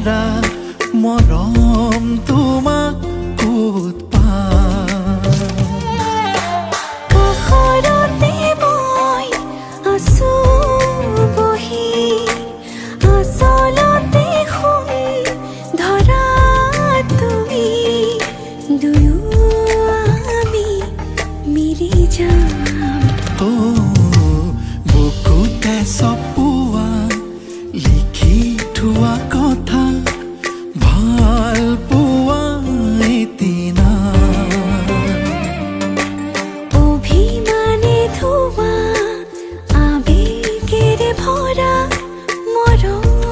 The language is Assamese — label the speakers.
Speaker 1: ভৰা মৰম তোমাক ক'ত পাম।
Speaker 2: কাষৰতে মই আছো বহি, আচলতে শুন ধৰা তুমি, দুয়ো আমি মিলি যাম।
Speaker 1: বুকুতে চপোৱা লিখি থোৱা